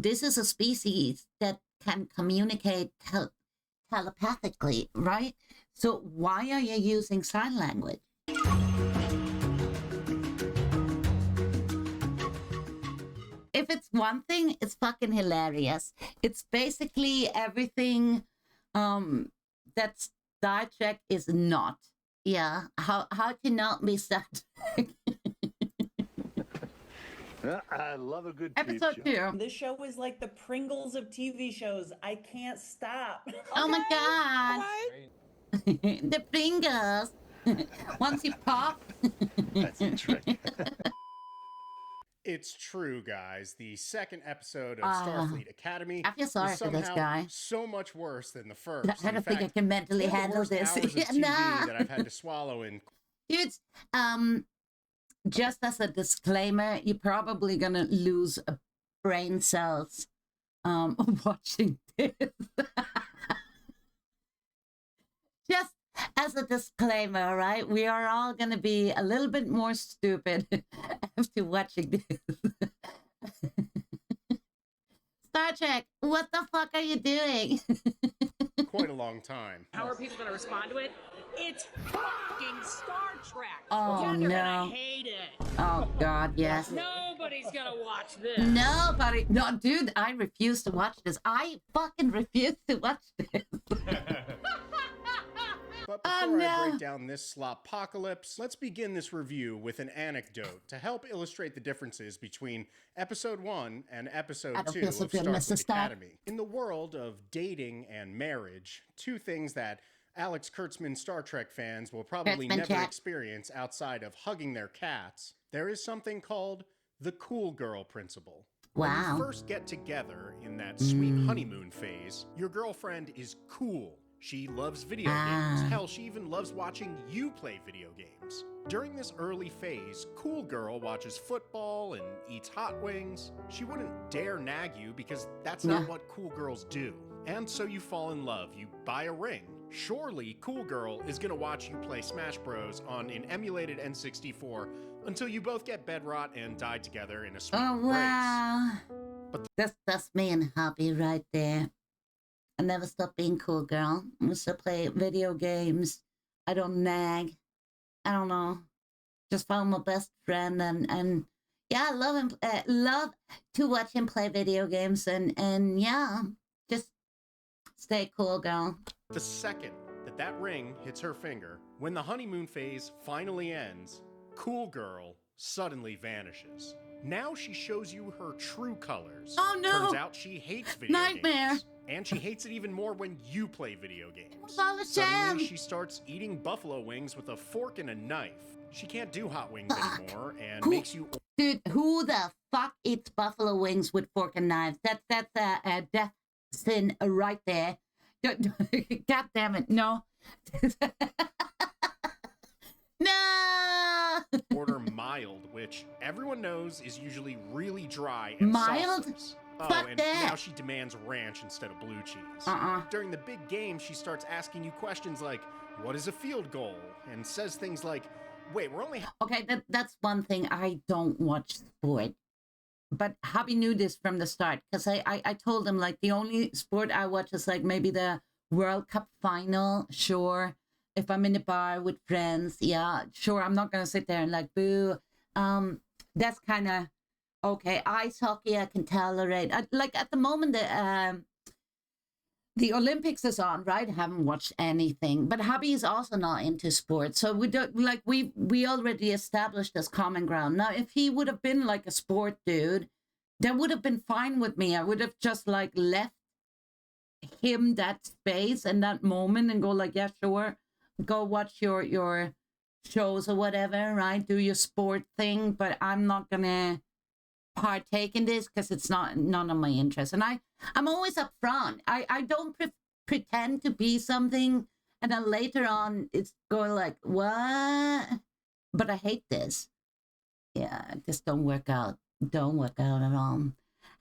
this is a species that can communicate telepathically, right? So why are you using sign language? If it's one thing, it's fucking hilarious. It's basically everything that Star Trek is not. Yeah, how to not be Star Trek? I love a good Episode 2. This show is like the Pringles of TV shows. I can't stop. Oh my god. The Pringles. Once you pop. That's a trick. It's true, guys. The second episode of Starfleet Academy I feel sorry is for this guy. so much worse than the first. I don't think I can mentally handle this. Hours of TV that I've had to swallow in. Dudes, just as a disclaimer, you're probably gonna lose brain cells watching this. Just as a disclaimer, right? We are all gonna be a little bit more stupid after watching this. Star Trek, what the fuck are you doing? Quite a long time. How are people going to respond to it? It's fucking Star Trek. Oh, yeah, they're no. gonna hate it. Oh God, yes. Nobody's gonna watch this. Nobody. No, dude, I refuse to watch this. I fucking refuse to watch this. But before I break down this Slop Apocalypse, let's begin this review with an anecdote to help illustrate the differences between Episode 1 and Episode 2 of Starfleet Academy. In the world of dating and marriage, two things that Alex Kurtzman Star Trek fans will probably never experience outside of hugging their cats, there is something called the cool girl principle. Wow. When you first get together in that sweet honeymoon phase, your girlfriend is cool. She loves video games. Hell, she even loves watching you play video games. During this early phase, cool girl watches football and eats hot wings. She wouldn't dare nag you because that's not what cool girls do. And so you fall in love. You buy a ring. Surely, cool girl is gonna watch you play Smash Bros on an emulated N64 until you both get bed rot and die together in a sweet embrace. But that's me and hobby right there. I never stop being cool girl. I still play video games. I don't nag. I don't know. Just found my best friend and yeah, I love him. Love to watch him play video games and yeah, just stay cool girl. The second that ring hits her finger, when the honeymoon phase finally ends, cool girl suddenly vanishes. Now she shows you her true colors. Oh no! Turns out she hates video games. And she hates it even more when you play video games. Suddenly, she starts eating buffalo wings with a fork and a knife. She can't do hot wings anymore and makes you... Dude, who the fuck eats buffalo wings with fork and knives? That's a death sin right there. God damn it, no. No! Order mild, which everyone knows is usually really dry and mild? Sauceless. Fuck and that. Now she demands ranch instead of blue cheese. During the big game, she starts asking you questions like, what is a field goal? And says things like, wait, we're only... Okay, that's one thing. I don't watch sport. But Hobby knew this from the start. Because I told him, like, the only sport I watch is, like, maybe the World Cup final. Sure. If I'm in the bar with friends, yeah, sure. I'm not going to sit there and, like, boo. That's kind of... Okay, ice hockey I can tolerate. Like at the moment, the Olympics is on, right? I haven't watched anything, but Hobby is also not into sports, so we don't like we already established this common ground. Now, if he would have been like a sport dude, that would have been fine with me. I would have just like left him that space and that moment and go like, yeah, sure, go watch your shows or whatever, right? Do your sport thing, but I'm not gonna partake in this because it's none of my interest. And I'm always upfront. I don't pretend to be something and then later on it's going like, what? But I hate this. Yeah, just don't work out at all.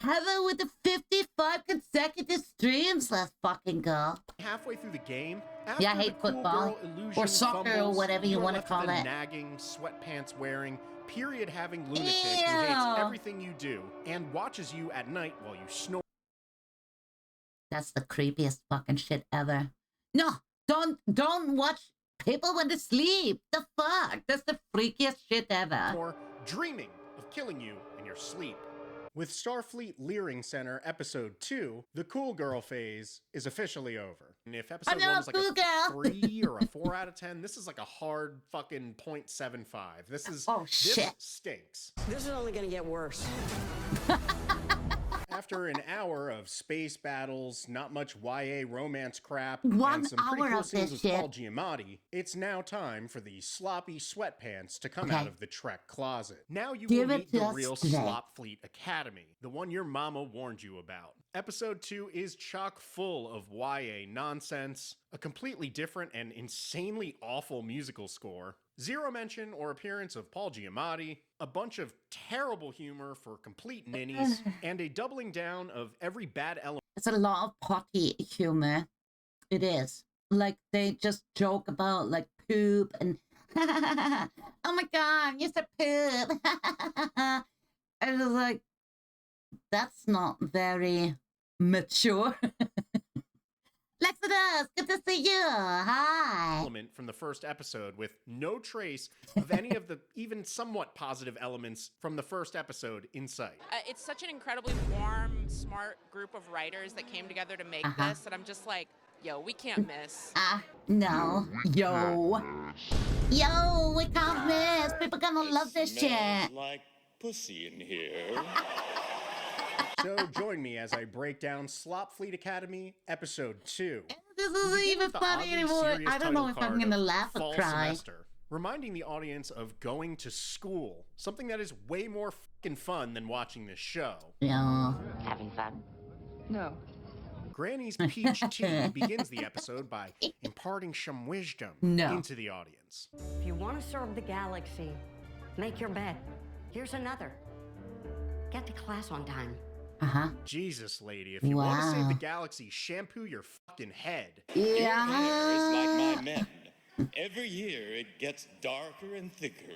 Heather with the 55 consecutive streams. Let's fucking go. Halfway through the game, after Yeah, I the hate cool football. girl illusion Or soccer, or fumbles, whatever you you're want to left with call a it. nagging, sweatpants-wearing, period-having lunatic who hates Ew. everything you do and watches you at night while you snore. That's the creepiest fucking shit ever. No, don't watch people when they sleep. The fuck? That's the freakiest shit ever. Or dreaming of killing you in your sleep. With Starfleet Leering Center Episode 2, the cool girl phase is officially over. And if Episode 1 was like cool a girl. 3 or a 4 out of 10, this is like a hard fucking 0.75. This shit. stinks. This is only gonna get worse. After an hour of space battles, not much YA romance crap, 1 and some pretty hour cool of scenes this with shit. Paul Giamatti, it's now time for the sloppy sweatpants to come out of the Trek closet. Now you Give will it meet to the us real today. Slopfleet Academy, the one your mama warned you about. Episode 2 is chock full of YA nonsense, a completely different and insanely awful musical score, zero mention or appearance of Paul Giamatti, a bunch of terrible humor for complete ninnies, and a doubling down of every bad element. It's a lot of potty humor. It is. Like, they just joke about, like, poop and, oh my god, you're so poop. And it's like, that's not very mature. Lexidus, good to see you. Hi. Element from the first episode with no trace of any of the even somewhat positive elements from the first episode in sight. It's such an incredibly warm, smart group of writers that came together to make this that I'm just like, yo, we can't miss. No. Yo, we can't miss. People gonna love this shit. Like pussy in here. So join me as I break down Slopfleet Academy Episode 2. This isn't even funny anymore. I don't know if I'm gonna laugh or Fall cry. Semester, reminding the audience of going to school, something that is way more fucking fun than watching this show. Yeah. Having fun? No. Granny's peach tea begins the episode by imparting some wisdom into the audience. If you want to serve the galaxy, make your bed. Here's another. Get to class on time. Jesus, lady, if you want to save the galaxy, shampoo your fucking head. Your hair is like my men. Every year it gets darker and thicker.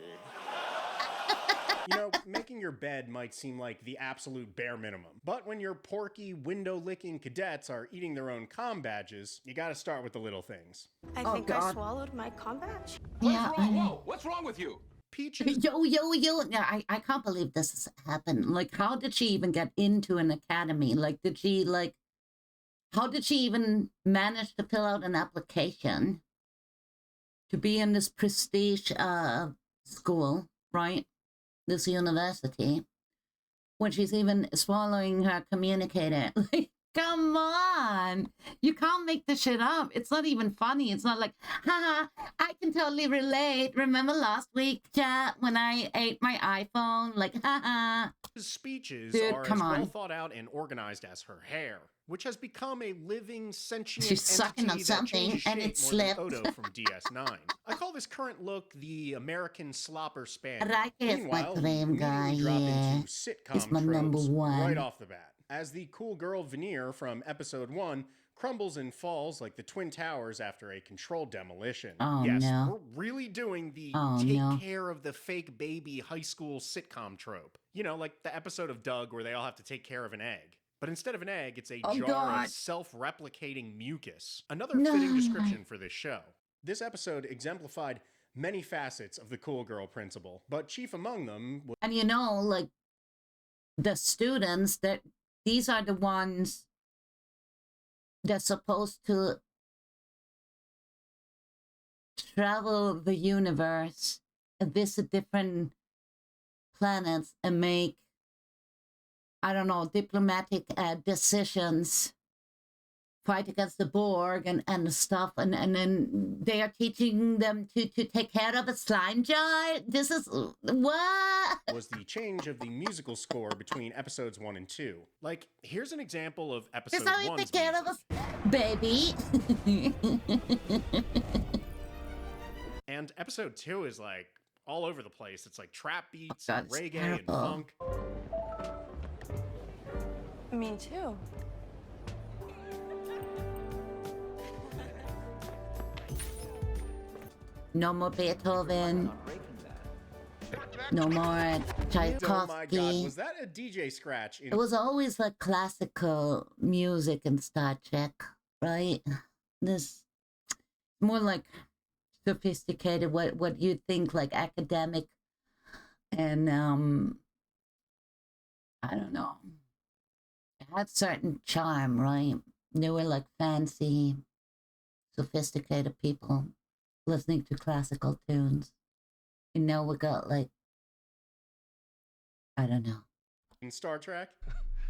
You know, making your bed might seem like the absolute bare minimum. But when your porky, window-licking cadets are eating their own comm badges, you gotta start with the little things. I think I swallowed my comm badge. Yeah. Whoa, what's wrong with you? Peaches. Yo. Yeah, I can't believe this has happened. Like, how did she even get into an academy? Like, how did she even manage to fill out an application to be in this prestige school, right? This university, when she's even swallowing her communicator. Like, come on. You can't make this shit up. It's not even funny. It's not like, haha, I can totally relate. Remember last week, chat, when I ate my iPhone? Like, haha. His speeches Dude, are as well thought out and organized as her hair, which has become a living, sentient She's sucking on entity that something, changes and shape it more than slipped. Odo from DS9. I call this current look the American slopper span. Right, it's my Meanwhile, dream we guy, immediately drop yeah. into sitcom It's my number tropes one. right off the bat. As the cool girl veneer from episode 1 crumbles and falls like the Twin Towers after a controlled demolition. Oh, yes, no. we're really doing the Oh, take no. care of the fake baby high school sitcom trope. You know, like the episode of Doug where they all have to take care of an egg. But instead of an egg, it's a jar God. of self-replicating mucus. Another fitting description for this show. This episode exemplified many facets of the cool girl principle, but chief among them was... And you know, like, the students, that these are the ones that's supposed to travel the universe and visit different planets and make, I don't know, diplomatic decisions, fight against the Borg and stuff, and then they are teaching them to take care of a slime jar. This is what was the change of the musical score between episodes 1 and 2. Like, here's an example of episode This is how you 1's take care of music. us, baby. And episode 2 is like all over the place. It's like trap beats, God, it's reggae, and terrible. funk. mean, too. No more Beethoven. No more Tchaikovsky. Oh my god, was that a DJ scratch? It was always like classical music in Star Trek, right? This more like sophisticated, what you think like academic, and I don't know. It had certain charm, right? They were like fancy, sophisticated people listening to classical tunes. You know, we got like, I don't know. In Star Trek?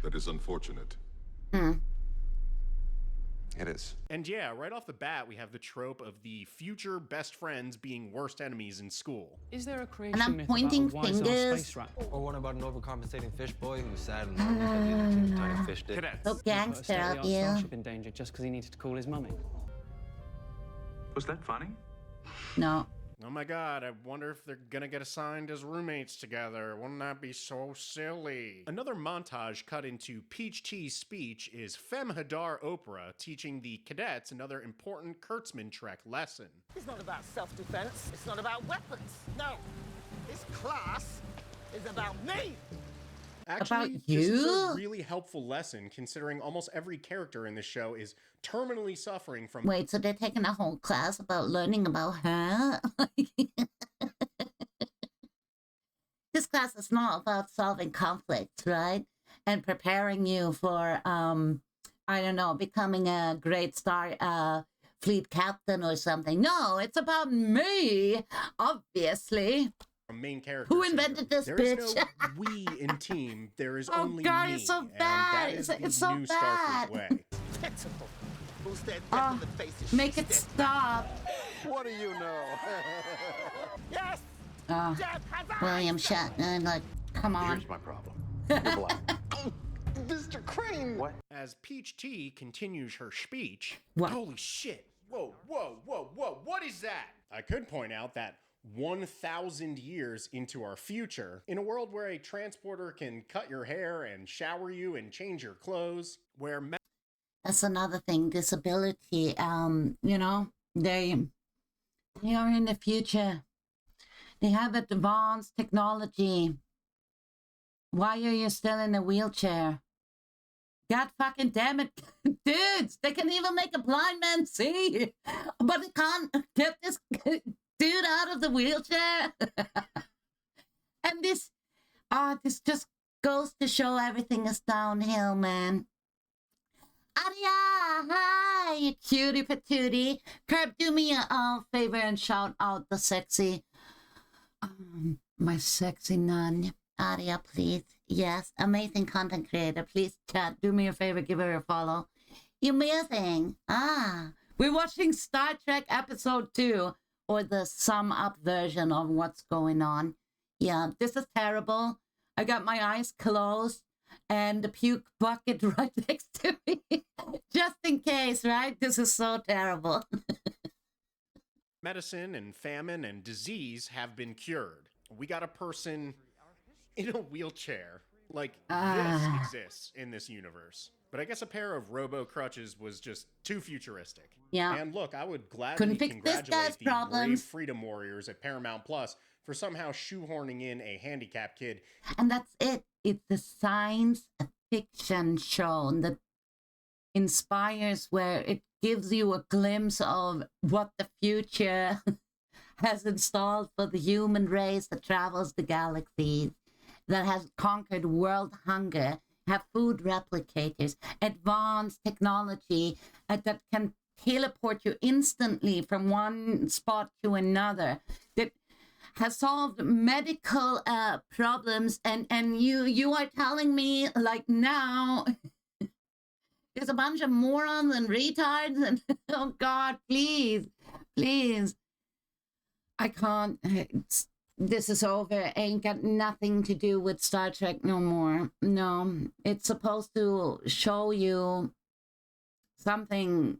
That is unfortunate. It is. And yeah, right off the bat, we have the trope of the future best friends being worst enemies in school. Is there a creation And I'm myth pointing about a wise-ass fingers. space rat? Or one about an overcompensating fish boy who's sad and lonely because he had a tiny fish dick. Cadets. So gangster of Put a you. starship in danger just because he needed to call his mummy. Was that funny? No. Oh my god, I wonder if they're gonna get assigned as roommates together. Wouldn't that be so silly? Another montage cut into Peach T's speech is Femhadar Oprah teaching the cadets another important Kurtzman Trek lesson. It's not about self-defense. It's not about weapons. No. This class is about me. Actually, About this is you? a really helpful lesson considering almost every character in the show is terminally suffering from... Wait, so they're taking a whole class about learning about her? This class is not about solving conflicts, right? And preparing you for, I don't know, becoming a great Starfleet captain or something. No, it's about me, obviously. Main character. Who invented this there bitch? Is no we in team. There is Oh only God, me. it's so and bad. that is It's the so new bad. Starfleet way. Pitiful. Who's that death in the face of Make shit it dead? stop. What do you know? Yes. Uh, Death has eyes. William Shatner, like, come on. Here's my problem. You're blind. Mr. Crane. What? As Peach T continues her speech, What? holy shit! Whoa, whoa, whoa, whoa! What is that? I could point out that 1,000 years into our future, in a world where a transporter can cut your hair and shower you and change your clothes, where That's another thing. Disability. You know, they are in the future. They have advanced technology. Why are you still in a wheelchair? God fucking damn it, dudes! They can even make a blind man see, but they can't get this dude out of the wheelchair. And this just goes to show everything is downhill, man. Aria, hi, you cutie patootie. Curb, do me a favor and shout out the sexy, my sexy nun. Aria, please. Yes, amazing content creator. Please chat. Do me a favor, give her a follow. You're amazing. We're watching Star Trek Episode 2, or the sum up version of what's going on. Yeah, this is terrible. I got my eyes closed and the puke bucket right next to me. Just in case, right? This is so terrible. medicine and famine and disease have been cured. We got a person in a wheelchair. Like, this exists in this universe. But I guess a pair of robo-crutches was just too futuristic. Yeah. And look, I would gladly Couldn't fix this congratulate guy's the problems. brave freedom warriors at Paramount Plus for somehow shoehorning in a handicapped kid. And that's it. It's a science fiction show that inspires, where it gives you a glimpse of what the future has installed for the human race that travels the galaxies, that has conquered world hunger, have food replicators, advanced technology that can teleport you instantly from one spot to another, that has solved medical problems, and you are telling me, like, now there's a bunch of morons and retards, and oh God, please, I can't. This is over. Ain't got nothing to do with Star Trek no more. No, it's supposed to show you something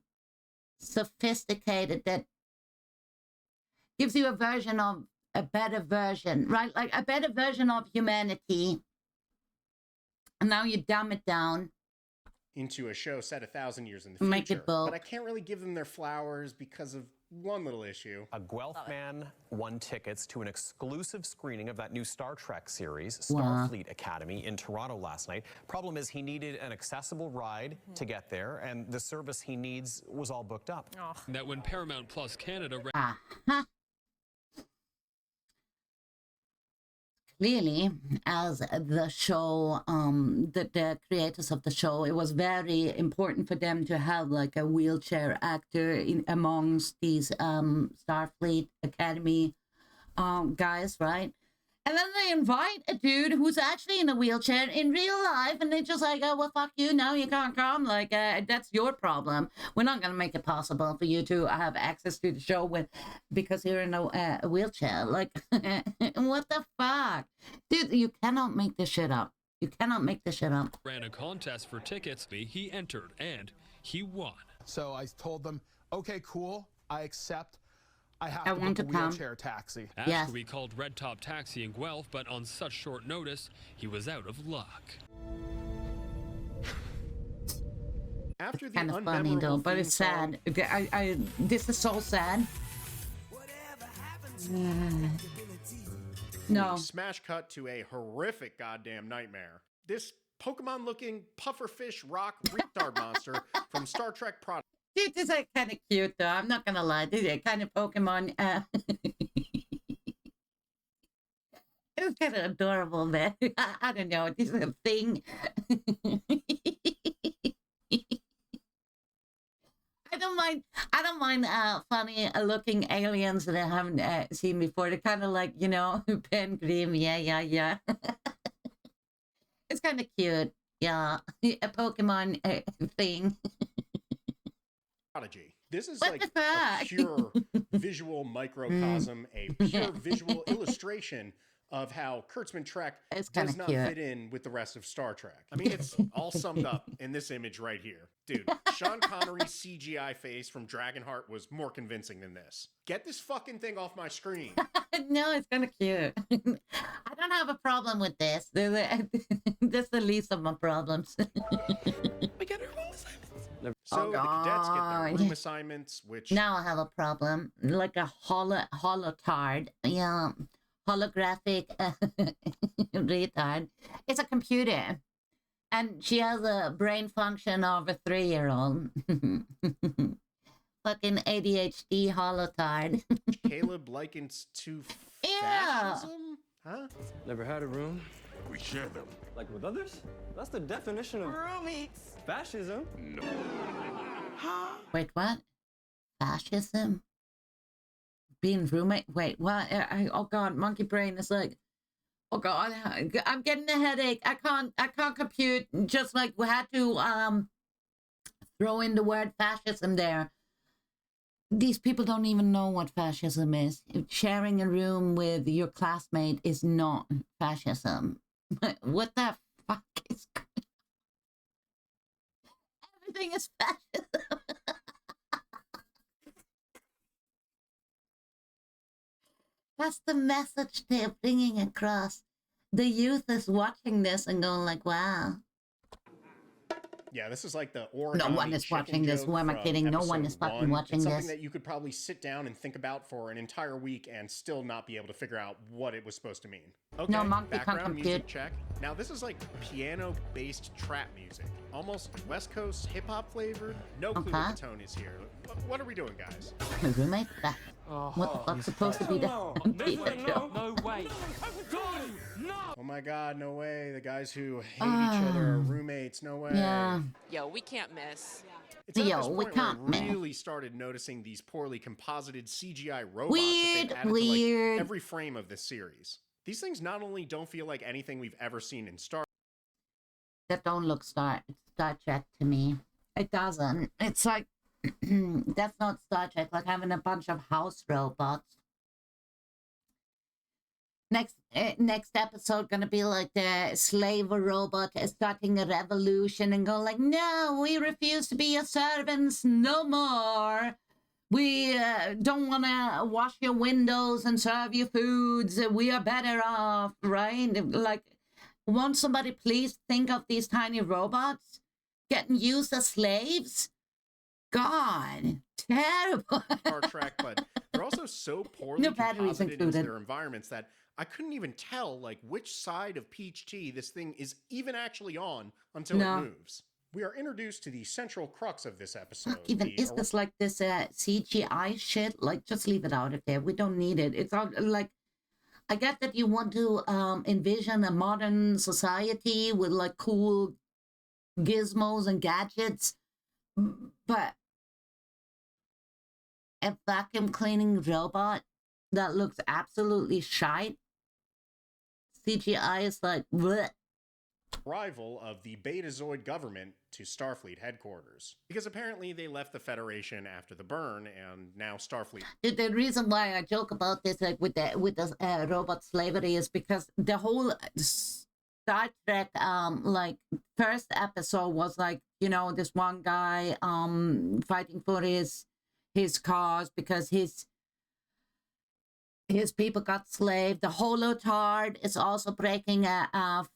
sophisticated that gives you a better version, right? Like a better version of humanity. And now you dumb it down into a show set 1,000 years in the Make future. it bulk. But I can't really give them their flowers because of one little issue. A Guelph man won tickets to an exclusive screening of that new Star Trek series, Wow. Starfleet Academy, in Toronto last night. Problem is, he needed an accessible ride to get there, and the service he needs was all booked up. That when Paramount Plus Canada... Clearly, as the show, the creators of the show, it was very important for them to have like a wheelchair actor amongst these Starfleet Academy guys, right? And then they invite a dude who's actually in a wheelchair in real life, and they're just like, oh, well, fuck you, no, you can't come. Like, that's your problem. We're not going to make it possible for you to have access to the show because you're in a wheelchair. Like, what the fuck? Dude, you cannot make this shit up. You cannot make this shit up. Ran a contest for tickets. He entered, and he won. So I told them, okay, cool, I accept. I have I to want book a to come. wheelchair taxi. Ashby called Red Top Taxi in Guelph, but on such short notice, he was out of luck. After the Kind of funny though, but it's sad. This is so sad. No. Smash cut to a horrific goddamn nightmare. This Pokemon-looking pufferfish rock retard monster from Star Trek Product. Dude, this is kind of cute though. I'm not gonna lie. This is kind of Pokemon. It's kind of adorable, man. I don't know. This is a thing. I don't mind funny looking aliens that I haven't seen before. They're kind of like, you know, pen cream. Yeah. It's kind of cute. Yeah, a Pokemon thing. Prodigy. This is What like the a fuck? pure visual microcosm, a pure visual illustration of how Kurtzman Trek It's does kinda not cute. fit in with the rest of Star Trek. I mean, it's all summed up in this image right here. Dude, Sean Connery's CGI face from Dragonheart was more convincing than this. Get this fucking thing off my screen. No, it's kind of cute. I don't have a problem with this. That's the least of my problems. We get our room assignments. So the cadets get their God. room assignments, which... Now I have a problem. Like a holotard. Yeah. Holographic retard. It's a computer. And she has a brain function of a 3-year-old. Fucking ADHD holotard. Caleb likens to Yeah. fascism? Huh? Never had a room? We share them. Like with others? That's the definition of Roomies. fascism. No. Wait, what? Fascism? Being roommate? Wait, what? Oh god, monkey brain is like, oh god, I'm getting a headache. I can't compute. Just like we had to throw in the word fascism there. These people don't even know what fascism is. Sharing a room with your classmate is not fascism. What the fuck is going on? Everything is fascism. That's the message they're bringing across. The youth is watching this and going like, wow. Yeah, this is like the origami No one is chicken watching this. joke Who am I from kidding? No one episode is fucking 1. watching it's this. something that you could probably sit down and think about for an entire week and still not be able to figure out what it was supposed to mean. Okay, No, monkey can't background music compute. check. Now this is like piano-based trap music, almost West Coast hip-hop flavored. No clue what the tone is here. What are we doing, guys? My roommate? What the fuck's supposed to be the show? No way. Oh my god, no way. The guys who hate each other are roommates. No way. Yeah. Yo, we can't miss. It's at Yo, this we point can't where I miss. really started noticing these poorly composited CGI robots Weird, that they've added weird. to like every frame of this series. These things not only don't feel like anything we've ever seen in Star That don't look Star Trek to me. It doesn't. It's like, that's not Star Trek, like having a bunch of house robots. Next episode gonna be like the slave robot starting a revolution and go like, no, we refuse to be your servants no more. We don't want to wash your windows and serve you foods. We are better off, right? Like, won't somebody please think of these tiny robots getting used as slaves. God, terrible. Star Trek, but they're also so poorly No batteries composited into included. their environments that I couldn't even tell like which side of peach tea this thing is even actually on until it moves. We are introduced to the central crux of this episode. Even is this like this CGI shit? Like, just leave it out of there. We don't need it. It's all like, I get that you want to envision a modern society with like cool gizmos and gadgets, but a vacuum cleaning robot that looks absolutely shite. CGI is like, bleh. Arrival of the Betazoid government to Starfleet headquarters. Because apparently they left the Federation after the burn, and now Starfleet... The reason why I joke about this, like with the robot slavery, is because the whole Star Trek, like, first episode was like, you know, this one guy fighting for his cause because his people got slaved. The Holotard is also breaking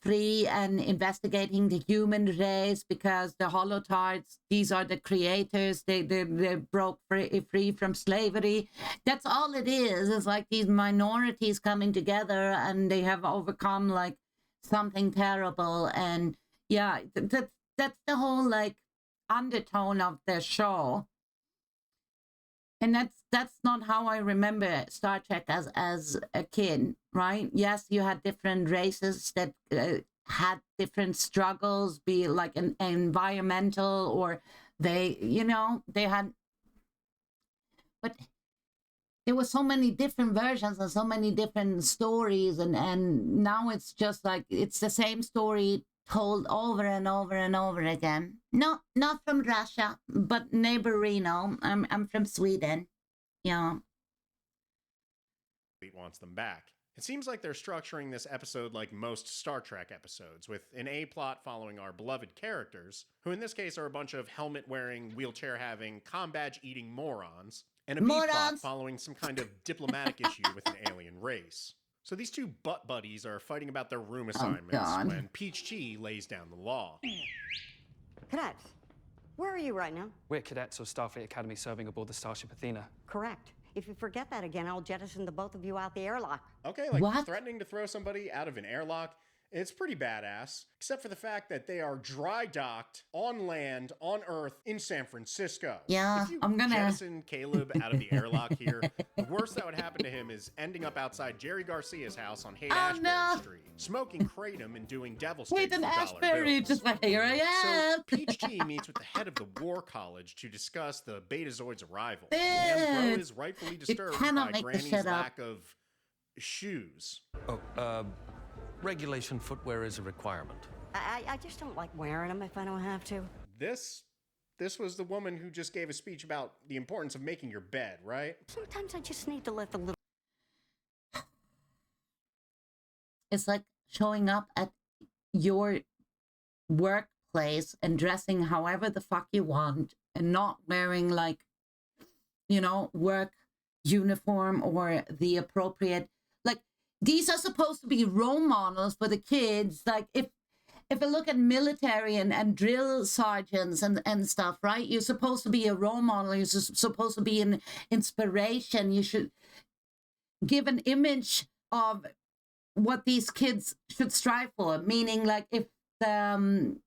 free and investigating the human race because the Holotards, these are the creators. They broke free from slavery. That's all it is. It's like these minorities coming together and they have overcome like something terrible. And yeah, that's the whole like undertone of the show. And that's not how I remember Star Trek as a kid, right? Yes, you had different races that had different struggles, be it like an environmental, or they, you know, they had, but there were so many different versions and so many different stories, and now it's just like, it's the same story told over and over and over again. No, not from Russia, but neighbor Reno. I'm from Sweden. Yeah. wants them back. It seems like they're structuring this episode like most Star Trek episodes, with an A plot following our beloved characters, who in this case are a bunch of helmet-wearing, wheel-chair-having, comm badge-eating morons, and a B plot following some kind of diplomatic issue with an alien race. So these two butt buddies are fighting about their room assignments when Peach Chi lays down the law. Cadets, where are you right now? We're cadets of Starfleet Academy serving aboard the Starship Athena. Correct. If you forget that again, I'll jettison the both of you out the airlock. Okay, like threatening to throw somebody out of an airlock, it's pretty badass, except for the fact that they are dry docked on land, on Earth, in San Francisco. Yeah, if you I'm gonna jettison Caleb out of the airlock here, the worst that would happen to him is ending up outside Jerry Garcia's house on Haight-Ashbury Street, smoking kratom and doing devil sticks Wait, an for dollar Ashbury, bills. just like, here I am. So Peach Chi meets with the head of the War College to discuss the Betazoids' arrival. And Bro is rightfully disturbed by Granny's lack of shoes. Regulation footwear is a requirement. I just don't like wearing them if I don't have to. This was the woman who just gave a speech about the importance of making your bed, right? Sometimes I just need to let the little... It's like showing up at your workplace and dressing however the fuck you want and not wearing like, you know, work uniform or the appropriate, like, these are supposed to be role models for the kids. Like, if I look at military and drill sergeants and stuff, right? You're supposed to be a role model. You're supposed to be an inspiration. You should give an image of what these kids should strive for. Meaning, like, if the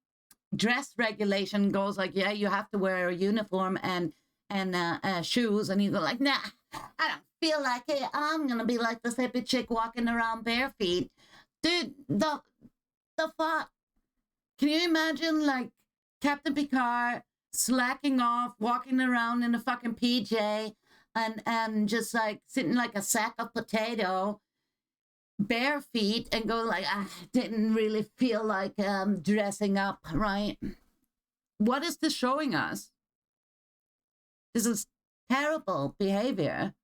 dress regulation goes like, yeah, you have to wear a uniform and shoes, and you go like, nah, I don't feel like it. I'm gonna be like this hippie chick walking around bare feet. Dude, the fuck? Can you imagine, like, Captain Picard slacking off, walking around in a fucking PJ and just like sitting like a sack of potato, bare feet, and go like, I didn't really feel like dressing up, right? What is this showing us? This is terrible behavior.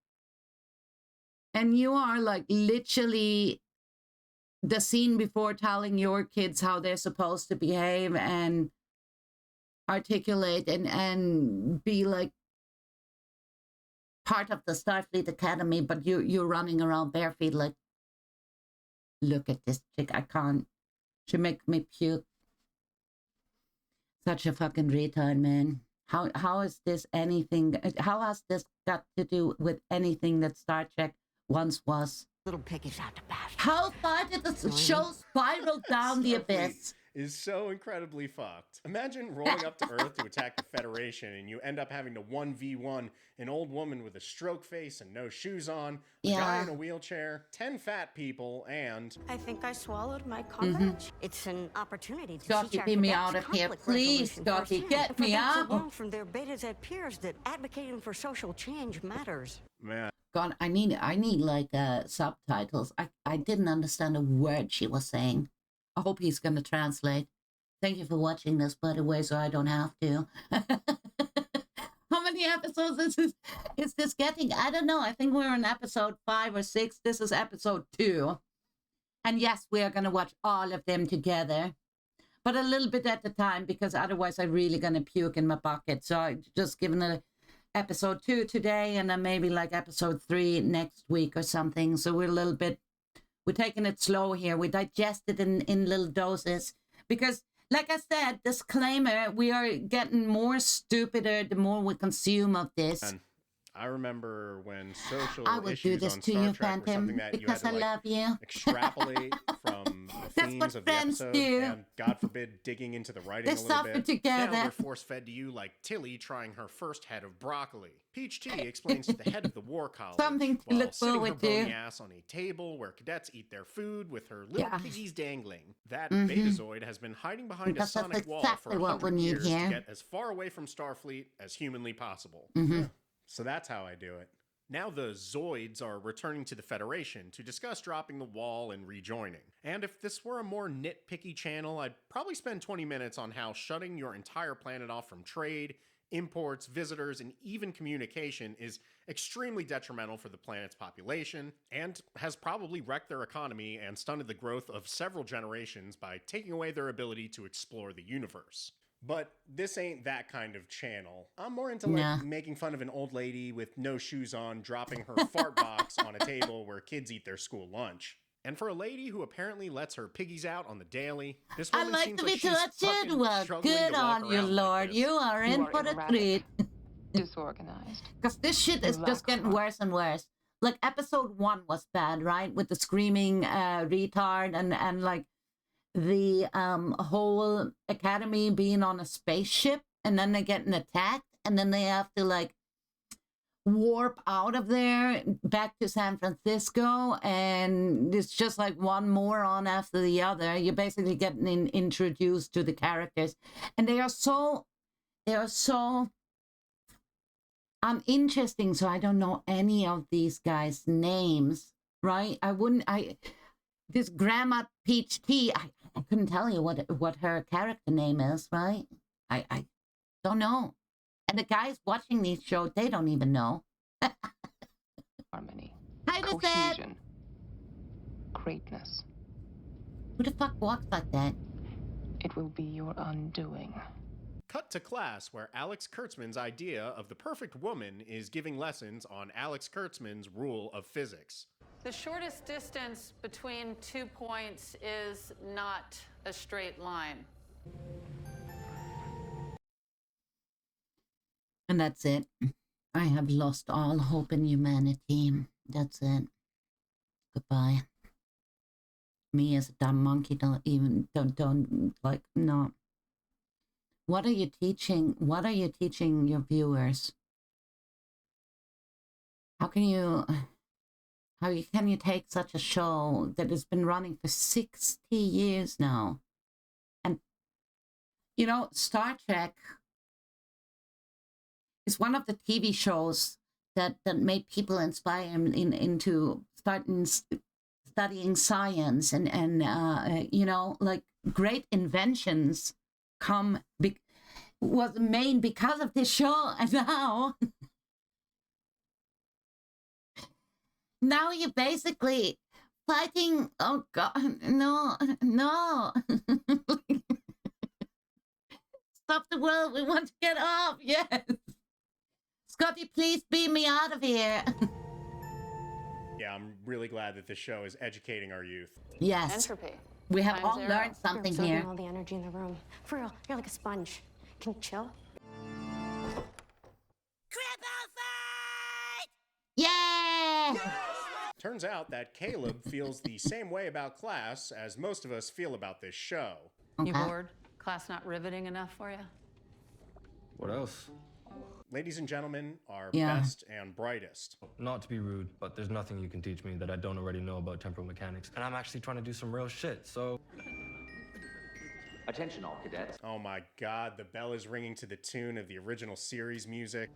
And you are like literally the scene before telling your kids how they're supposed to behave and articulate and be like part of the Starfleet Academy, but you're running around bare feet like, look at this chick, I can't. She makes me puke. Such a fucking retard, man. How is this anything? How has this got to do with anything that Star Trek once was? Little piggies out to pasture. How far did the show spiral down the abyss? Is so incredibly fucked. Imagine rolling up to Earth to attack the Federation and you end up having to 1v1 an old woman with a stroke face and no shoes on, a guy in a wheelchair, 10 fat people, and... I think I swallowed my combat. It's an opportunity to Scotty, teach our get me cadets out of here, conflict please, resolution Scotty, firsthand. get If me they out. learn from their Betazoid peers that advocating for social change matters. Man. God, I need like subtitles. I didn't understand a word she was saying. I hope he's gonna translate. Thank you for watching this, by the way, so I don't have to. How many episodes is this getting? I don't know. I think we're on episode 5 or 6. This is episode 2. And yes, we are going to watch all of them together. But a little bit at a time, because otherwise I'm really going to puke in my bucket. So I just given it episode 2 today, and then maybe like episode 3 next week or something. So we're taking it slow here. We digest it in little doses. Because, like I said, disclaimer, we are getting more stupider the more we consume of this. And I remember when social I will issues do this on to Star you, Trek were something that because you had to I love you. extrapolate from the themes of the episode, do. and God forbid digging into the writing They a little suffer bit. together. Now they're force-fed to you like Tilly trying her first head of broccoli. Peach Tea explains to the head of the War College Something to while look sitting her forward to. bony ass on a table where cadets eat their food with her little piggies dangling. That Mhm. Betazoid has been hiding behind Because a that's sonic wall exactly for what we 100 need years here. to get as far away from Starfleet as humanly possible. Mhm. So that's how I do it. Now the Zoids are returning to the Federation to discuss dropping the wall and rejoining. And if this were a more nitpicky channel, I'd probably spend 20 minutes on how shutting your entire planet off from trade, imports, visitors, and even communication is extremely detrimental for the planet's population, and has probably wrecked their economy and stunted the growth of several generations by taking away their ability to explore the universe. But this ain't that kind of channel. I'm more into making fun of an old lady with no shoes on dropping her fart box on a table where kids eat their school lunch. And for a lady who apparently lets her piggies out on the daily, this I woman like seems to like be she's touched. fucking Well, struggling good to walk on you, around like Lord. this. You are in for the treat. Disorganized. Because this shit is just getting worse and worse. Like episode 1 was bad, right? With the screaming retard and like the whole academy being on a spaceship, and then they're getting attacked, and then they have to like warp out of there back to San Francisco, and it's just like one moron after the other. You're basically getting introduced to the characters, and they are so uninteresting. So I don't know any of these guys' names, right? This Grandma Peach Tea, I couldn't tell you what her character name is, right? I don't know. And the guys watching these shows, they don't even know. Harmony. Hi, Cohesion. Greatness. Who the fuck walks like that? It will be your undoing. Cut to class, where Alex Kurtzman's idea of the perfect woman is giving lessons on Alex Kurtzman's rule of physics. The shortest distance between 2 points is not a straight line. And that's it. I have lost all hope in humanity. That's it. Goodbye. Me as a dumb monkey don't like, no. What are you teaching? What are you teaching your viewers? How can you take such a show that has been running for 60 years now? And, you know, Star Trek is one of the TV shows that made people inspire into starting studying science and you know, like great inventions was made because of this show. And now you're basically fighting. Oh God, no. Stop the world. We want to get off. Yes. Scotty, please beam me out of here. Yeah, I'm really glad that this show is educating our youth. Yes. Entropy. We have Times all zero. learned something You're absorbing here. all the energy in the room. For real, you're like a sponge. Can you chill? Yeah! Turns out that Caleb feels the same way about class as most of us feel about this show. You bored? Class not riveting enough for you? What else? Ladies and gentlemen, our Yeah. best and brightest. Not to be rude, but there's nothing you can teach me that I don't already know about temporal mechanics. And I'm actually trying to do some real shit, so... Attention all cadets. Oh my god, the bell is ringing to the tune of the original series music.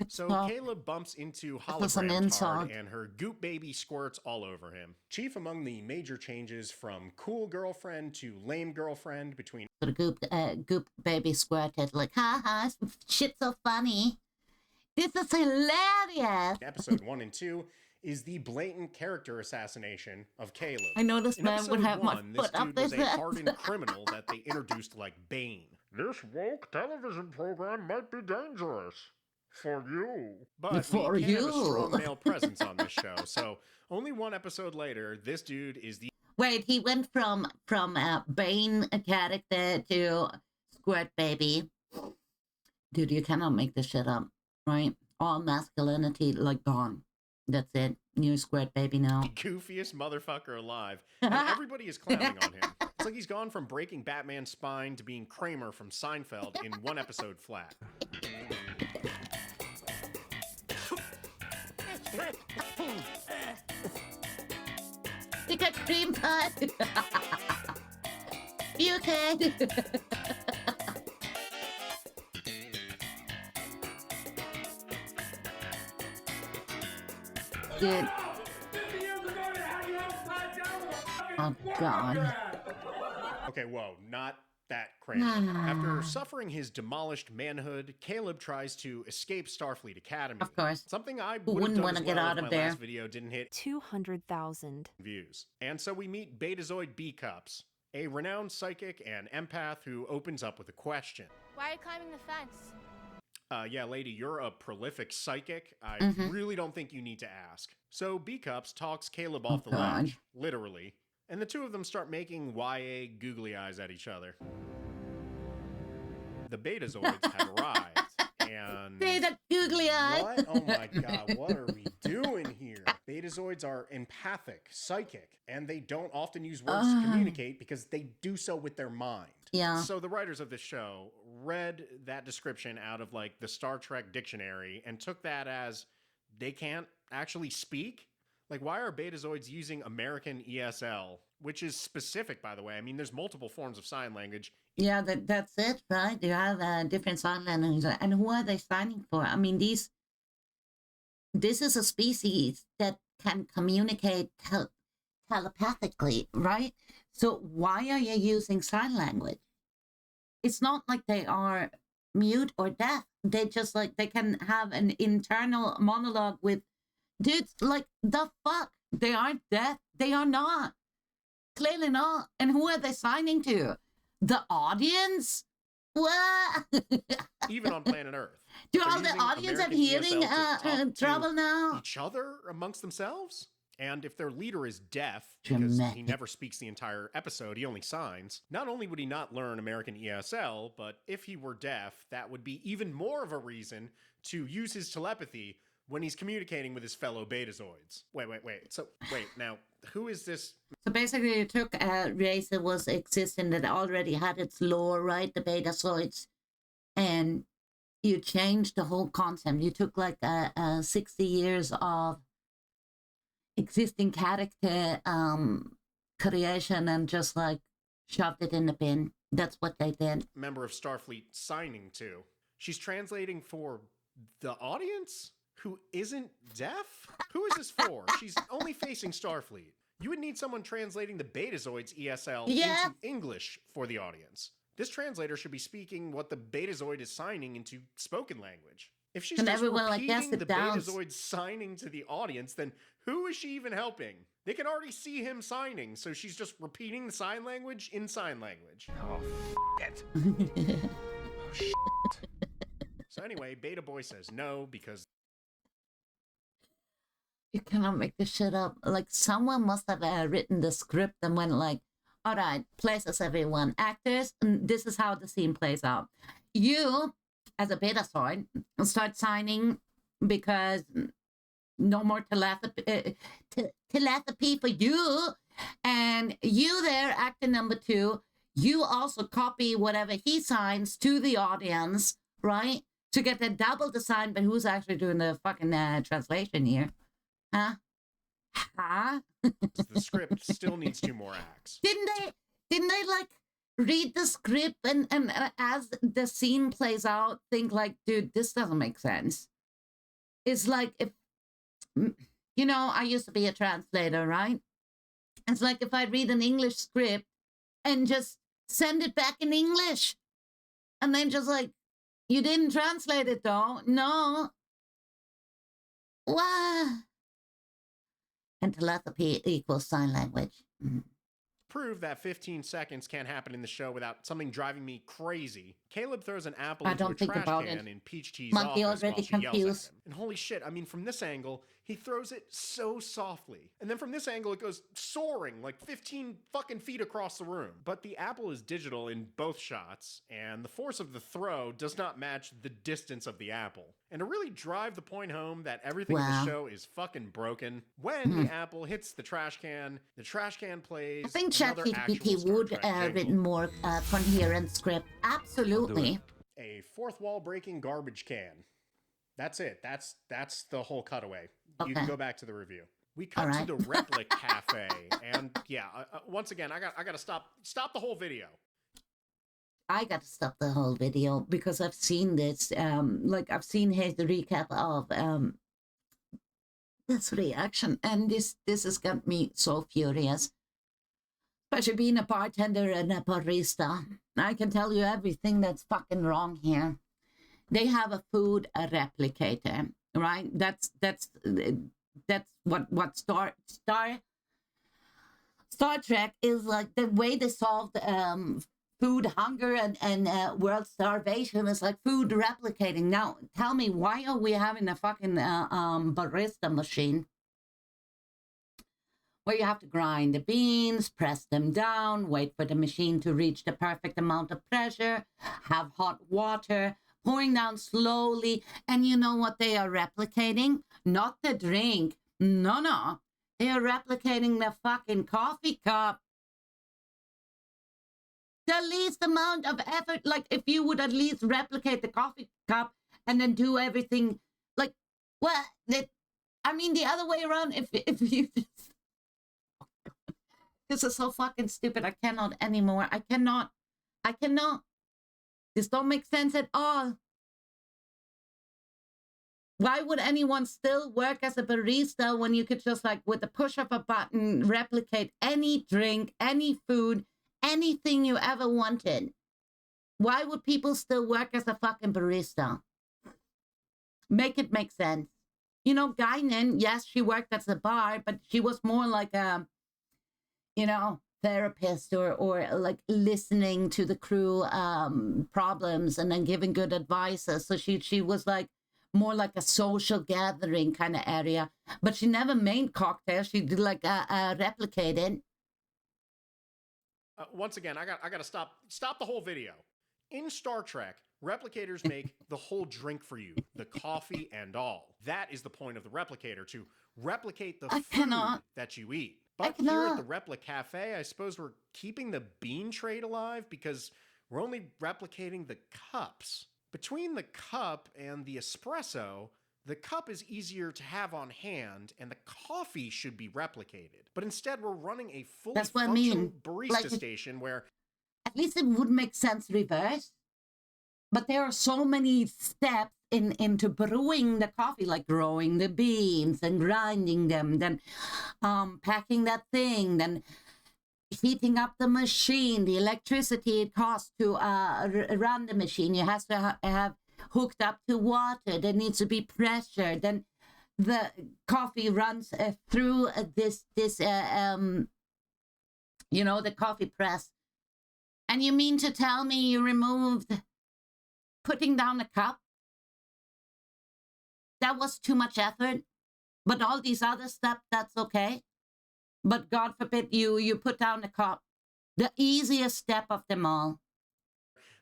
So Caleb bumps into Hologram Tard and her goop baby squirts all over him. Chief among the major changes from cool girlfriend to lame girlfriend between The goop baby squirted like, haha, shit's so funny. This is hilarious. episode 1 and 2 is the blatant character assassination of Caleb. I know this In man would episode have my 1, foot this up dude was his a ass. hardened criminal that they introduced like Bane. This woke television program might be dangerous. For you. But For we can't have a you. strong male presence on this show, so only one episode later, this dude is the Wait, he went from Bane character to Squirt Baby. Dude, you cannot make this shit up, right? All masculinity, like, gone. That's it. New Squirt Baby now. goofiest motherfucker alive, and everybody is clowning on him. It's like he's gone from breaking Batman's spine to being Kramer from Seinfeld in one episode flat. Stick a cream pot. You can. Dude. Oh, God. Okay, whoa, not that Kramer. After suffering his demolished manhood, Caleb tries to escape Starfleet Academy. Of course. Something I Who would wouldn't have want done to as get well out if of my there? last video didn't hit 200,000 views. And so we meet Betazoid B-Cups, a renowned psychic and empath who opens up with a question. Why are you climbing the fence? Yeah, lady, you're a prolific psychic. I Mhm. really don't think you need to ask. So B-Cups talks Caleb off the God. ledge, literally, and the two of them start making YA googly eyes at each other. The Betazoids have arrived, and... Say that googly eye. What? Oh my god, what are we doing here? Betazoids are empathic, psychic, and they don't often use words to communicate because they do so with their mind. Yeah. So the writers of this show read that description out of like the Star Trek dictionary and took that as they can't actually speak? Like, why are Betazoids using American ESL, which is specific, by the way? I mean, there's multiple forms of sign language. Yeah, that's it, right? You have different sign languages. And who are they signing for? I mean, this is a species that can communicate telepathically, right? So why are you using sign language? It's not like they are mute or deaf. They just like, they can have an internal monologue with dudes like, the fuck? They aren't deaf. They are not. Clearly not. And who are they signing to? The audience? What? Even on planet Earth. Do They're all the using audience have American hearing ESL to talk trouble to now? each other amongst themselves? And if their leader is deaf, because he Dramatic. never speaks the entire episode, he only signs, not only would he not learn American ESL, but if he were deaf, that would be even more of a reason to use his telepathy when he's communicating with his fellow Betazoids. Wait. So, wait, now, who is this? So basically, you took a race that was existing that already had its lore, right? The Betazoids, and you changed the whole concept. You took like 60 years of existing character creation and just like shoved it in the bin. That's what they did. Member of Starfleet signing to. She's translating for the audience who isn't deaf? Who is this for? She's only facing Starfleet. You would need someone translating the Betazoids ESL into English for the audience. This translator should be speaking what the Betazoid is signing into spoken language. If she's And just everyone, like, repeating yes, it the does. Betazoid signing to the audience, then who is she even helping? They can already see him signing, so she's just repeating the sign language in sign language. Oh, it. Oh, shit. So anyway, Beta Boy says no because... You cannot make this shit up. Like, someone must have written the script and went like, All right, places everyone. Actors, this is how the scene plays out. You, as a Betazoid, start signing because no more telepathy for you. And you there, actor number 2, you also copy whatever he signs to the audience, right? To get that double design, but who's actually doing the fucking translation here? Huh? The script still needs 2 more acts. Didn't they like read the script and as the scene plays out, think like, dude, this doesn't make sense. It's like if, you know, I used to be a translator, right? It's like if I read an English script and just send it back in English. And then just like, you didn't translate it though. No. What? And telepathy equals sign language. Prove that 15 seconds can't happen in the show without something driving me crazy. Caleb throws an apple I into don't a think trash about can it. in Peach Tea's Monkey office already while she yells at confused. him. And holy shit, I mean, from this angle, he throws it so softly. And then from this angle, it goes soaring like 15 fucking feet across the room. But the apple is digital in both shots, and the force of the throw does not match the distance of the apple. And to really drive the point home that everything in the show is fucking broken, when the apple hits the trash can plays. I think another actual ChatGPT Star would Trek written jingle. more coherent script. Absolutely. A fourth wall breaking garbage can. That's it. That's the whole cutaway. You can go back to the review. We cut to the Replic Cafe, and yeah, once again, I got to stop the whole video. I got to stop the whole video because I've seen this. Like I've seen his recap of this reaction, and this has got me so furious. Especially being a bartender and a barista, I can tell you everything that's fucking wrong here. They have a food replicator, right? That's what Star Trek is like. The way they solved food hunger and world starvation is like food replicating. Now, tell me, why are we having a fucking barista machine where you have to grind the beans, press them down, wait for the machine to reach the perfect amount of pressure, have hot water pouring down slowly, and you know what they are replicating? Not the drink. No. They are replicating the fucking coffee cup. The least amount of effort, like if you would at least replicate the coffee cup and then do everything, like, well, I mean, the other way around, if you just, oh God, this is so fucking stupid. I cannot anymore. I cannot. This don't make sense at all. Why would anyone still work as a barista when you could just, like, with the push of a button, replicate any drink, any food, anything you ever wanted? Why would people still work as a fucking barista? Make it make sense. You know, Guinan, yes, she worked at the bar, but she was more like a, you know, therapist or like listening to the crew problems and then giving good advice. So she was like more like a social gathering kind of area, but she never made cocktails. She did like replicated. Once again, I got to stop the whole video. In Star Trek, replicators make the whole drink for you, the coffee and all. That is the point of the replicator, to replicate the food that you eat. But here at the Replic Cafe, I suppose we're keeping the bean trade alive because we're only replicating the cups. Between the cup and the espresso, the cup is easier to have on hand, and the coffee should be replicated. But instead, we're running a fully functional barista station where... At least it would make sense reverse. But there are so many steps into brewing the coffee, like growing the beans and grinding them, then packing that thing, then heating up the machine, the electricity it costs to run the machine. You have to have hooked up to water. There needs to be pressure. Then the coffee runs through this you know, the coffee press. And you mean to tell me you removed putting down a cup? That was too much effort. But all these other steps, that's okay. But God forbid you put down a cup. The easiest step of them all.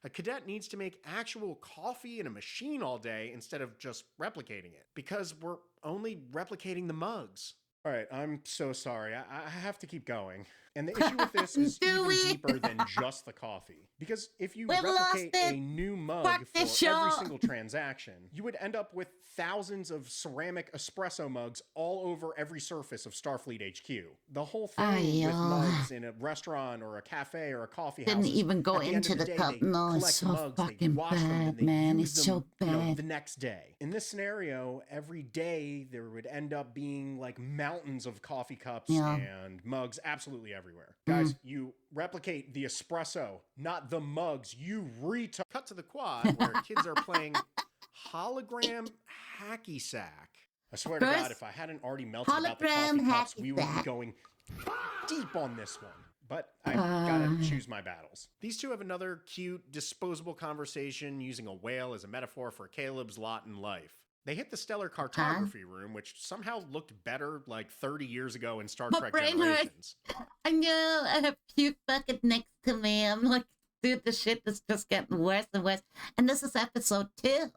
A cadet needs to make actual coffee in a machine all day instead of just replicating it, because we're only replicating the mugs. All right, I'm so sorry. I have to keep going. And the issue with this is even deeper than just the coffee. Because if you replicate a new mug for every single transaction, you would end up with thousands of ceramic espresso mugs all over every surface of Starfleet HQ. The whole thing with mugs in a restaurant or a cafe or a coffee house. Didn't even go into the cup. No, it's so fucking bad, man. It's so bad. The next day. In this scenario, every day there would end up being like mountains of coffee cups and mugs absolutely everywhere. Guys, you replicate the espresso, not the mugs. You cut to the quad where kids are playing hologram hacky sack. I swear to God, if I hadn't already melted about the coffee cups, we would be going deep on this one. But I gotta choose my battles. These two have another cute, disposable conversation using a whale as a metaphor for Caleb's lot in life. They hit the stellar cartography room, which somehow looked better like 30 years ago in Star Trek Generations. I know, I have puke bucket next to me. I'm like, dude, the shit is just getting worse and worse. And this is episode 2.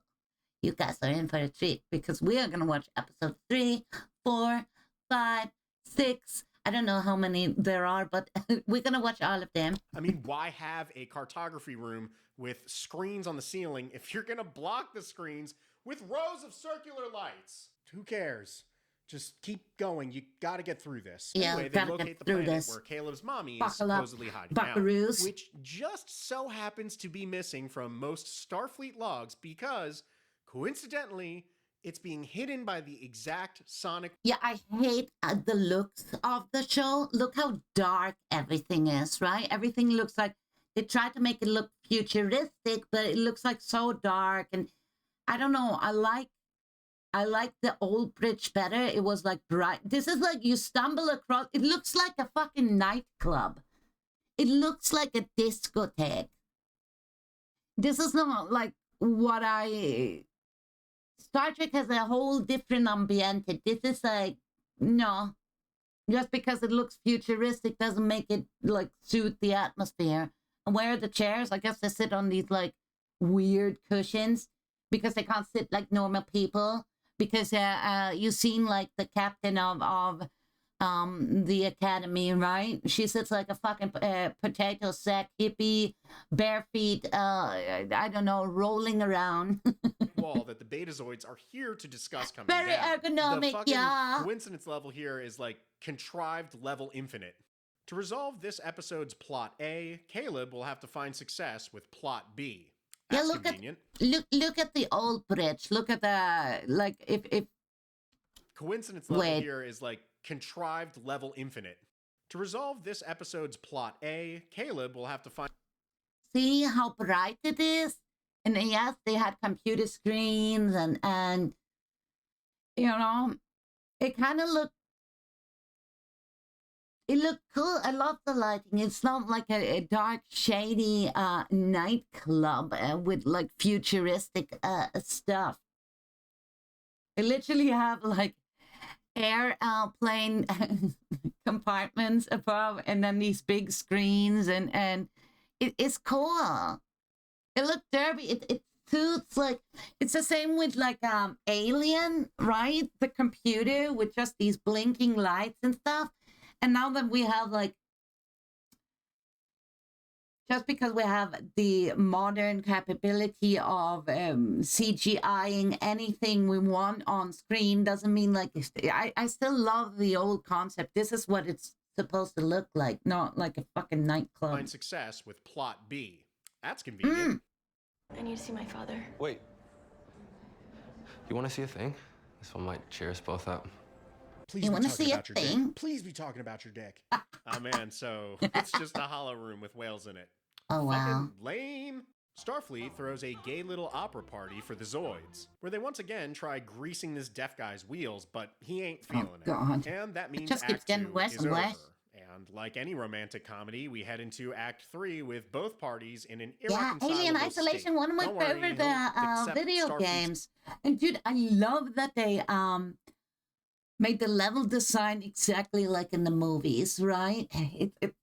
You guys are in for a treat because we are going to watch episode 3, 4, 5, 6. I don't know how many there are, but we're going to watch all of them. I mean, why have a cartography room with screens on the ceiling if you're going to block the screens with rows of circular lights? Who cares? Just keep going. You got to get through this. Yeah, anyway, they locate the planet where Caleb's mommy is supposedly hiding out, which just so happens to be missing from most Starfleet logs because, coincidentally, it's being hidden by the exact sonic... Yeah, I hate the looks of the show. Look how dark everything is, right? Everything looks like... They tried to make it look futuristic, but it looks like so dark. And I don't know. I like the old bridge better. It was like bright. This is like you stumble across... It looks like a fucking nightclub. It looks like a discotheque. This is not like what I... Star Trek has a whole different ambiente. This is like, no. Just because it looks futuristic doesn't make it, like, suit the atmosphere. And where are the chairs? I guess they sit on these, like, weird cushions because they can't sit like normal people. Because you've seen, like, the captain of the academy, right? She sits like a fucking potato sack hippie, bare feet, I don't know, rolling around. Wall that the Betazoids are here to discuss coming Very down. ergonomic, the fucking yeah. coincidence level here is like contrived level infinite. To resolve this episode's plot A, Caleb will have to find success with plot B. That's convenient. Look at the old bridge. Look at the, like, if coincidence level here is like contrived level infinite. To resolve this episode's plot A, Caleb will have to find... See how bright it is? And yes, they had computer screens and you know, it kind of looked... It looked cool. I love the lighting. It's not like a dark, shady nightclub with like futuristic stuff. They literally have like airplane compartments above and then these big screens and it's cool. It looked derby. It suits like... It's the same with like Alien, right? The computer with just these blinking lights and stuff. And now that we have like, just because we have the modern capability of CGIing anything we want on screen doesn't mean like, I still love the old concept. This is what it's supposed to look like, not like a fucking nightclub. Find success with plot B. That's convenient. I need to see my father. Wait. You want to see a thing? This one might cheer us both up. Please you want to see a thing? Please be talking about your dick. Oh man, so it's just a hollow room with whales in it. Oh wow. Fucking lame. Starfleet throws a gay little opera party for the Zoids, where they once again try greasing this deaf guy's wheels, but he ain't feeling it. And that means just keeps getting worse and worse. And like any romantic comedy, we head into Act 3 with both parties in an Yeah, irreconcilable Alien Isolation, state. one of my Don't worry, favorite he'll accept video Starfleet's games. And dude, I love that they made the level design exactly like in the movies, right? It's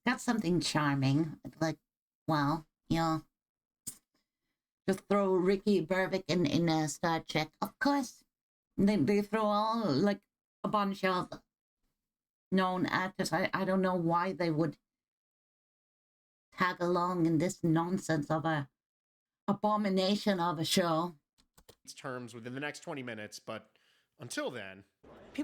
got something charming. Like, well, you know, just throw Ricky Berwick in Star Trek. Of course, they throw all, like, a bunch of known actors. I don't know why they would tag along in this nonsense of a abomination of a show. Terms within the next 20 minutes, but until then...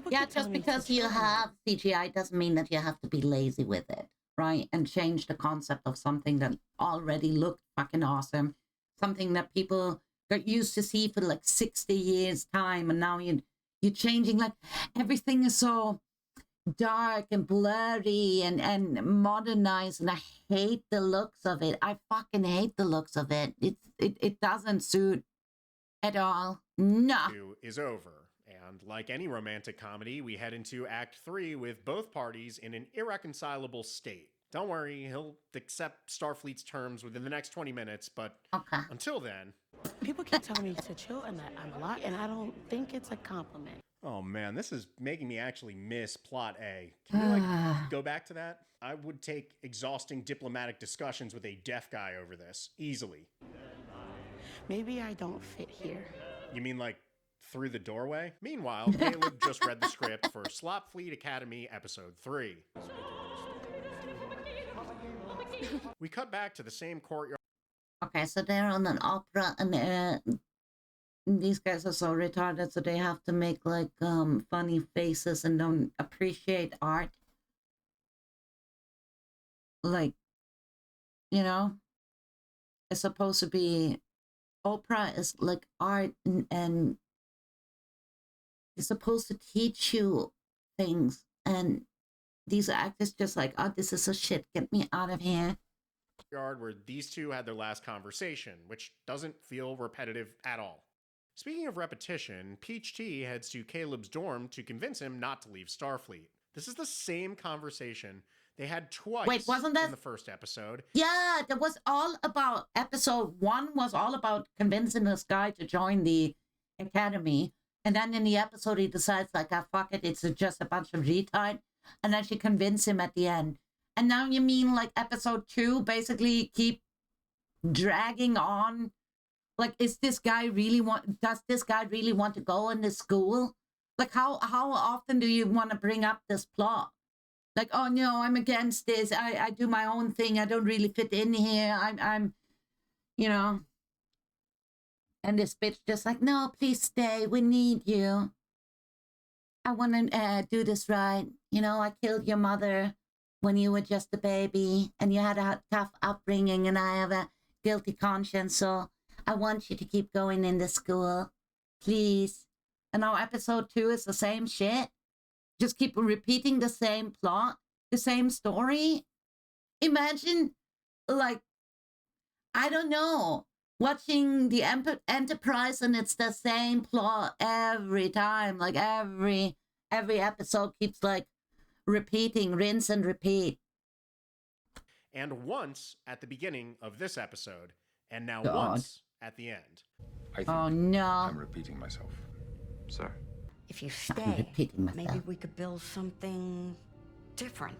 Yeah, just because you have CGI doesn't mean that you have to be lazy with it, right? And change the concept of something that already looked fucking awesome. Something that people got used to see for like 60 years time, and now you're changing, like, everything is so dark and blurry and modernized, and I hate the looks of it. I fucking hate the looks of it. It doesn't suit at all. No. Is over. And like any romantic comedy, we head into Act 3 with both parties in an irreconcilable state. Don't worry, he'll accept Starfleet's terms within the next 20 minutes, but until then... People keep telling me to chill and that I'm a lot, and I don't think it's a compliment. Oh man, this is making me actually miss Plot A. Can you, like, go back to that? I would take exhausting diplomatic discussions with a deaf guy over this, easily. Maybe I don't fit here. You mean, like, through the doorway? Meanwhile, Caleb just read the script for Slopfleet Academy Episode 3. We cut back to the same courtyard. Okay, so they're on an opera, and these guys are so retarded, so they have to make, like, funny faces and don't appreciate art. Like, you know, it's supposed to be, opera is like art, and it's supposed to teach you things, and these actors just like, oh, this is so shit, get me out of here. Where these two had their last conversation, which doesn't feel repetitive at all. Speaking of repetition, Peach Tea heads to Caleb's dorm to convince him not to leave Starfleet. This is the same conversation they had twice. Wait, wasn't that in the first episode? Yeah, that was all about, episode 1 was all about convincing this guy to join the academy. And then in the episode, he decides, like, ah, fuck it, it's just a bunch of retard. And then she convinced him at the end. And now you mean, like, episode 2 basically keep dragging on? Like, does this guy really want to go in this school? Like, how often do you want to bring up this plot? Like, oh no, I'm against this. I do my own thing. I don't really fit in here. I'm, you know. And this bitch just like, no, please stay. We need you. I want to do this right. You know, I killed your mother when you were just a baby, and you had a tough upbringing, and I have a guilty conscience, so I want you to keep going in the school, please. And now episode 2 is the same shit. Just keep repeating the same plot, the same story. Imagine, like, I don't know, watching the Enterprise, and it's the same plot every time. Like, every episode keeps, like, repeating, rinse and repeat. And once at the beginning of this episode, and now God. Once at the end. I think Oh no. I'm repeating myself. Sir. If you I'm stay, repeating myself. maybe we could build something different.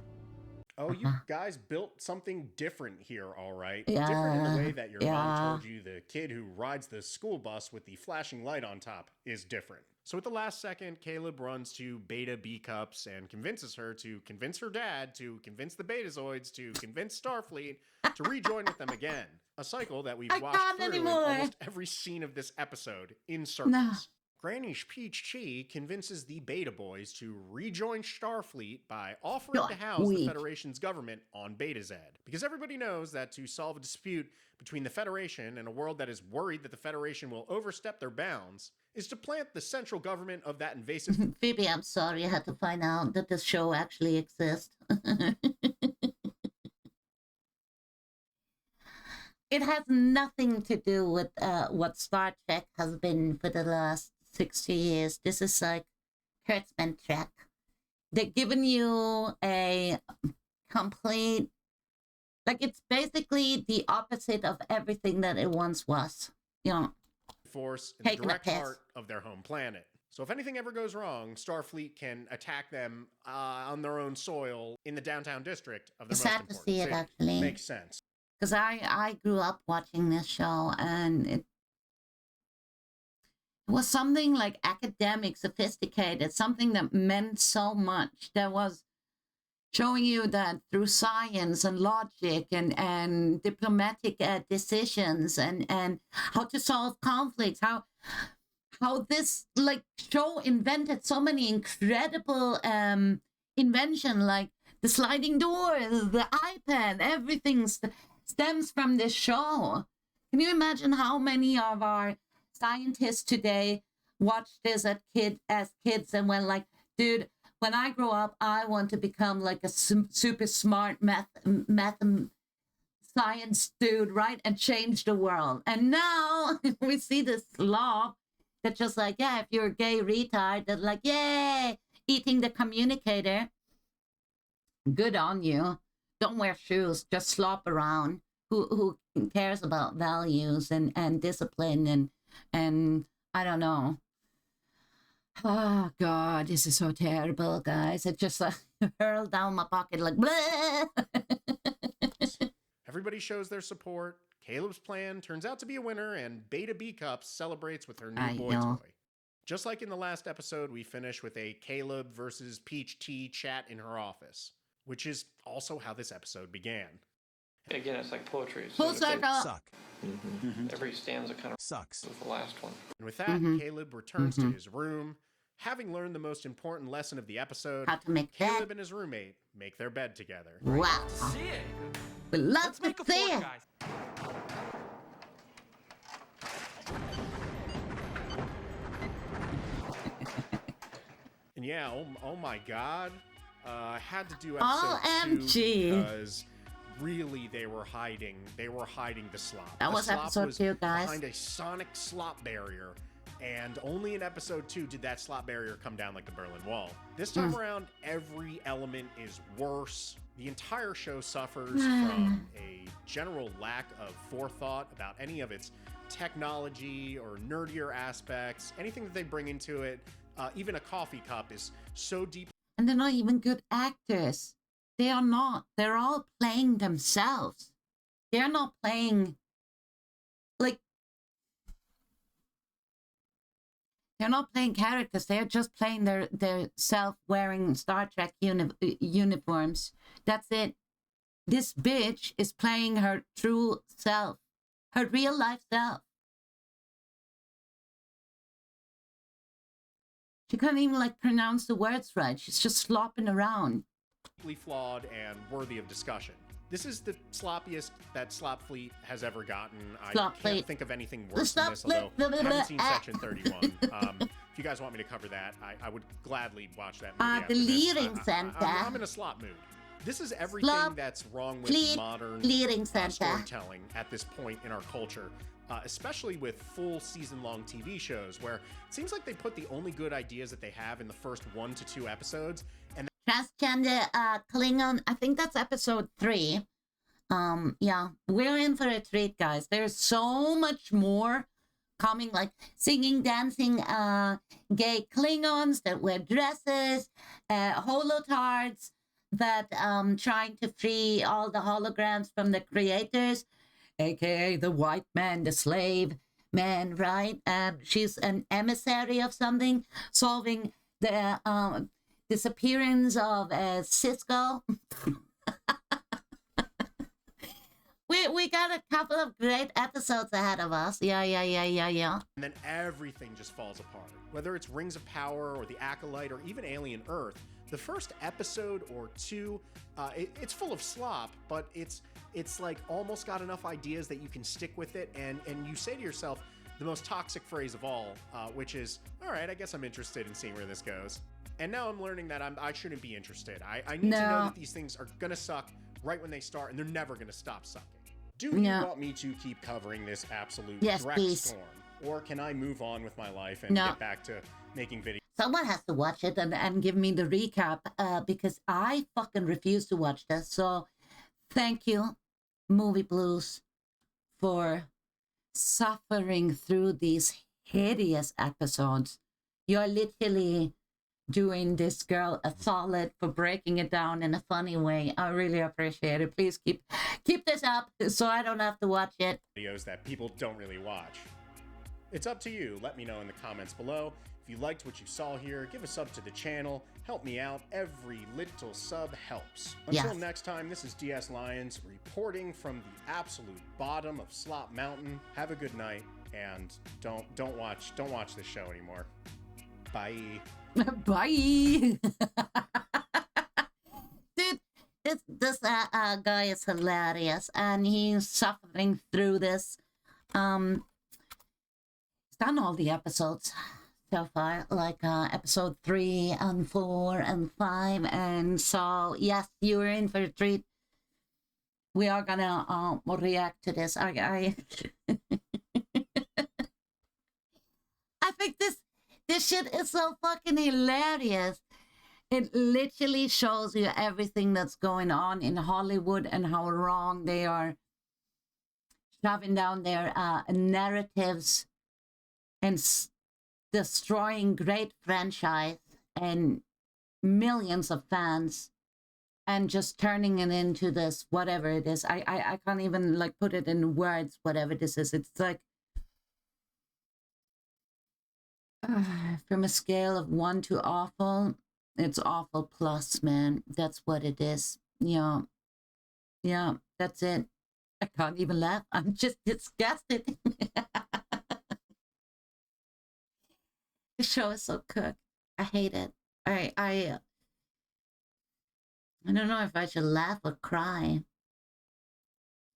Oh, you guys built something different here, all right. Yeah, Different in the way that your yeah. mom told you the kid who rides the school bus with the flashing light on top is different. So at the last second, Caleb runs to Beta B Cups and convinces her to convince her dad, to convince the Betazoids, to convince Starfleet to rejoin with them again. A cycle that we've watched through in almost every scene of this episode in circles. No. Granny's Peach Chi convinces the Beta Boys to rejoin Starfleet by offering to house the Federation's government on Betazed. Because everybody knows that to solve a dispute between the Federation and a world that is worried that the Federation will overstep their bounds is to plant the central government of that invasive... Phoebe, I'm sorry, I had to find out that this show actually exists. It has nothing to do with what Star Trek has been for the last 60 years. This is like Kurtzman Trek. They're giving you a complete, like, it's basically the opposite of everything that it once was. You know, force in the direct heart of their home planet. So if anything ever goes wrong, Starfleet can attack them on their own soil in the downtown district of the It's most sad to important see it, city. actually. Makes sense. Because I grew up watching this show, and it was something like academic, sophisticated, something that meant so much. That was showing you that through science and logic and diplomatic decisions and how to solve conflicts, how this like show invented so many incredible invention, like the sliding door, the iPad, everything stems from this show. Can you imagine how many of our scientists today watched this as kids and went like, dude, when I grow up, I want to become like a super smart math science dude, right? And change the world. And now we see this law that just like, yeah, if you're a gay retard, that like, yay, eating the communicator. Good on you. Don't wear shoes. Just slop around. Who cares about values and discipline and I don't know. Oh God, this is so terrible, guys. It just hurled down my pocket like blah. Everybody shows their support. Caleb's plan turns out to be a winner, and Beta B Cup celebrates with her new boy toy. Just like in the last episode, we finish with a Caleb versus Peach Tea chat in her office, which is also how this episode began. Again, it's like poetry. Full circle. Suck. Every stanza kind of sucks. With the last one. And with that, Caleb returns to his room, having learned the most important lesson of the episode. How to make Caleb and his roommate make their bed together. Wow. We love to see it. And yeah, oh my God. I had to do episode 2 because really they were hiding the slop. That was episode 2, guys. Behind a sonic slop barrier. And only in episode 2 did that slop barrier come down like the Berlin Wall. This time around, every element is worse. The entire show suffers from a general lack of forethought about any of its technology or nerdier aspects. Anything that they bring into it, even a coffee cup, is so deep. And they're not even good actors. They are not. They're all playing themselves. They're not playing like... They're not playing characters. They're just playing their self-wearing Star Trek uniforms. That's it. This bitch is playing her true self. Her real-life self. She can't even, like, pronounce the words right. She's just slopping around. Flawed and worthy of discussion. This is the sloppiest that Slopfleet has ever gotten. I can't think of anything worse than this, although I haven't seen Section 31. If you guys want me to cover that, I would gladly watch that movie. The leading center. I'm in a slop mood. This is everything that's wrong with modern storytelling at this point in our culture, especially with full season-long TV shows, where it seems like they put the only good ideas that they have in the first 1 to 2 episodes, and Transgender Klingon, I think that's episode 3. Yeah, we're in for a treat, guys. There's so much more coming, like singing, dancing, gay Klingons that wear dresses, holotards that trying to free all the holograms from the creators, aka the white man, the slave man, right? She's an emissary of something, solving the disappearance of Cisco. we got a couple of great episodes ahead of us. Yeah. And then everything just falls apart. Whether it's Rings of Power or The Acolyte or even Alien Earth, the first episode or 2, it's full of slop, but it's like almost got enough ideas that you can stick with it, and you say to yourself the most toxic phrase of all, which is, all right, I guess I'm interested in seeing where this goes. And now I'm learning that I shouldn't be interested. I need to know that these things are going to suck right when they start, and they're never going to stop sucking. Do you want me to keep covering this absolute direct storm? Or can I move on with my life and get back to making videos? Someone has to watch it and give me the recap, because I fucking refuse to watch this. So thank you, Movie Blues, for suffering through these hideous episodes. You're literally doing this girl a solid for breaking it down in a funny way. I really appreciate it. Please keep this up so I don't have to watch it. Videos that people don't really watch. It's up to you. Let me know in the comments below. If you liked what you saw here, give a sub to the channel. Help me out. Every little sub helps. Until next time, this is DS Lions reporting from the absolute bottom of Slop Mountain. Have a good night, and don't watch this show anymore. Bye. Bye. Dude, this guy is hilarious, and he's suffering through this. He's done all the episodes so far, like episode 3 and 4 and 5, and so yes, you were in for a treat. We are gonna react to this. I think this shit is so fucking hilarious. It literally shows you everything that's going on in Hollywood and how wrong they are shoving down their narratives and destroying great franchise and millions of fans and just turning it into this whatever it is. I can't even like put it in words, whatever this is. It's like from a scale of 1 to awful, it's awful plus, man. That's what it is. Yeah, that's it. I can't even laugh. I'm just disgusted. The show is so cooked. I hate it. I don't know if I should laugh or cry.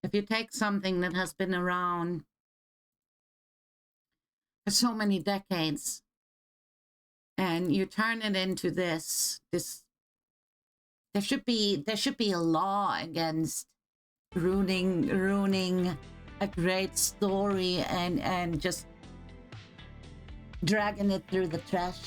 If you take something that has been around for so many decades and you turn it into this there should be a law against ruining a great story and just dragging it through the trash.